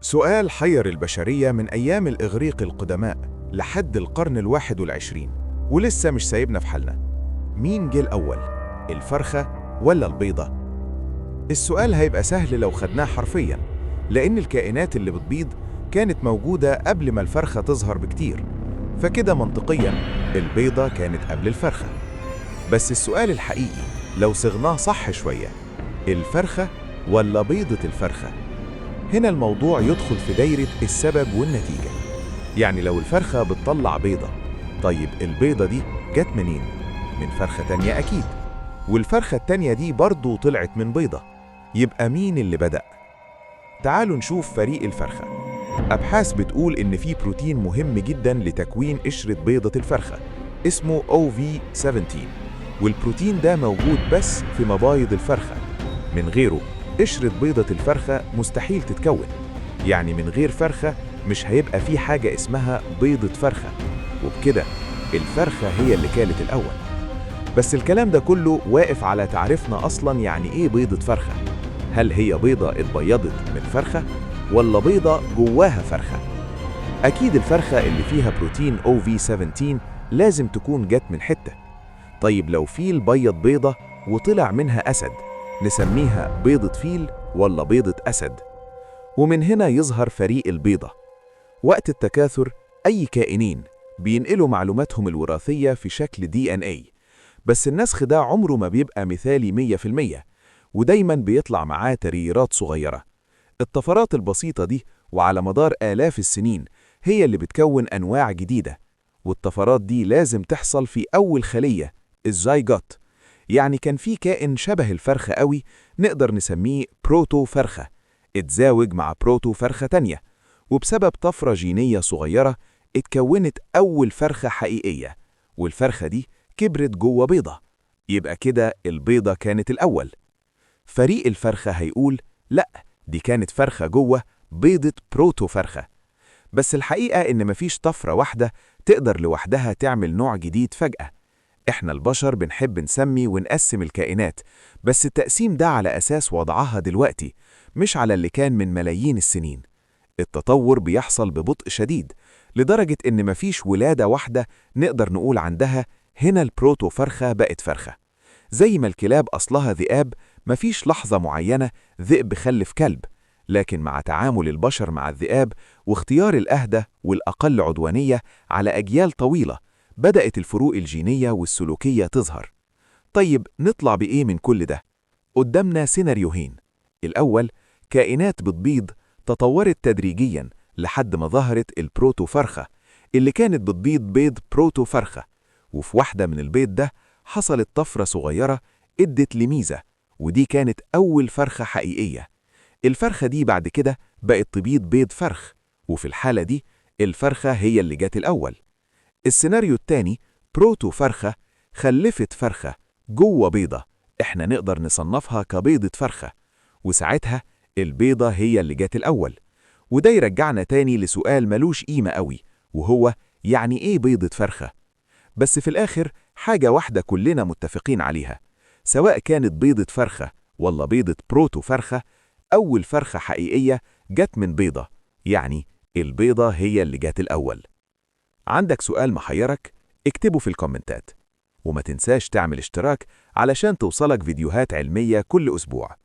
سؤال حير البشرية من أيام الإغريق القدماء لحد القرن ال21، ولسه مش سايبنا في حالنا. مين جه الأول؟ الفرخة ولا البيضة؟ السؤال هيبقى سهل لو خدناه حرفياً، لأن الكائنات اللي بتبيض كانت موجودة قبل ما الفرخة تظهر بكتير، فكده منطقياً البيضة كانت قبل الفرخة. بس السؤال الحقيقي لو صغناه صح شوية، الفرخة ولا بيضة الفرخة؟ هنا الموضوع يدخل في دايرة السبب والنتيجة. يعني لو الفرخة بتطلع بيضة، طيب البيضة دي جت منين؟ من فرخة تانية أكيد، والفرخة التانية دي برضو طلعت من بيضة. يبقى مين اللي بدأ؟ تعالوا نشوف فريق الفرخة. أبحاث بتقول إن في بروتين مهم جدا لتكوين قشرة بيضة الفرخة اسمه OV17، والبروتين ده موجود بس في مبايض الفرخة. من غيره قشرة بيضة الفرخة مستحيل تتكون. يعني من غير فرخة مش هيبقى في حاجة اسمها بيضة فرخة، وبكده الفرخة هي اللي كانت الأول. بس الكلام ده كله واقف على تعريفنا أصلا يعني إيه بيضة فرخة. هل هي بيضة اتبيضت من فرخة ولا بيضة جواها فرخة؟ أكيد الفرخة اللي فيها بروتين OV17 لازم تكون جت من حتة. طيب لو فيل بيض بيضة وطلع منها أسد، نسميها بيضة فيل ولا بيضة أسد؟ ومن هنا يظهر فريق البيضة. وقت التكاثر أي كائنين بينقلوا معلوماتهم الوراثية في شكل DNA، بس النسخ ده عمره ما بيبقى مثالي 100%، ودايما بيطلع معاه تغييرات صغيرة. الطفرات البسيطة دي وعلى مدار آلاف السنين هي اللي بتكون أنواع جديدة، والطفرات دي لازم تحصل في أول خلية، الزايجوت. يعني كان في كائن شبه الفرخة قوي نقدر نسميه بروتو فرخة، اتزاوج مع بروتو فرخة تانية، وبسبب طفرة جينية صغيرة اتكونت أول فرخة حقيقية، والفرخة دي كبرت جوه بيضة. يبقى كده البيضة كانت الأول. فريق الفرخة هيقول لأ، دي كانت فرخة جوه بيضة بروتو فرخة. بس الحقيقة إن مفيش طفرة واحدة تقدر لوحدها تعمل نوع جديد فجأة. إحنا البشر بنحب نسمي ونقسم الكائنات، بس التقسيم ده على أساس وضعها دلوقتي، مش على اللي كان من ملايين السنين. التطور بيحصل ببطء شديد، لدرجة إن مفيش ولادة واحدة نقدر نقول عندها هنا البروتو فرخة بقت فرخة. زي ما الكلاب أصلها ذئاب، مفيش لحظة معينة ذئب خلف كلب، لكن مع تعامل البشر مع الذئاب واختيار الأهدى والأقل عدوانية على أجيال طويلة، بدأت الفروق الجينية والسلوكية تظهر. طيب نطلع بإيه من كل ده؟ قدامنا سيناريوهين. الأول، كائنات بتبيض تطورت تدريجياً لحد ما ظهرت البروتو فرخة اللي كانت بتبيض بيض بروتو فرخة، وفي واحدة من البيض ده حصلت طفرة صغيرة ادت لميزة، ودي كانت أول فرخة حقيقية. الفرخة دي بعد كده بقت تبيض بيض فرخ، وفي الحالة دي الفرخة هي اللي جات الأول. السيناريو التاني، بروتو فرخة خلفت فرخة جوه بيضة احنا نقدر نصنفها كبيضة فرخة، وساعتها البيضة هي اللي جات الأول. وده يرجعنا تاني لسؤال ملوش قيمة قوي، وهو يعني ايه بيضة فرخة؟ بس في الآخر حاجة واحدة كلنا متفقين عليها، سواء كانت بيضة فرخة ولا بيضة بروتو فرخة، أول فرخة حقيقية جت من بيضة، يعني البيضة هي اللي جات الأول. عندك سؤال محيرك؟ اكتبه في الكومنتات، وما تنساش تعمل اشتراك علشان توصلك فيديوهات علمية كل أسبوع.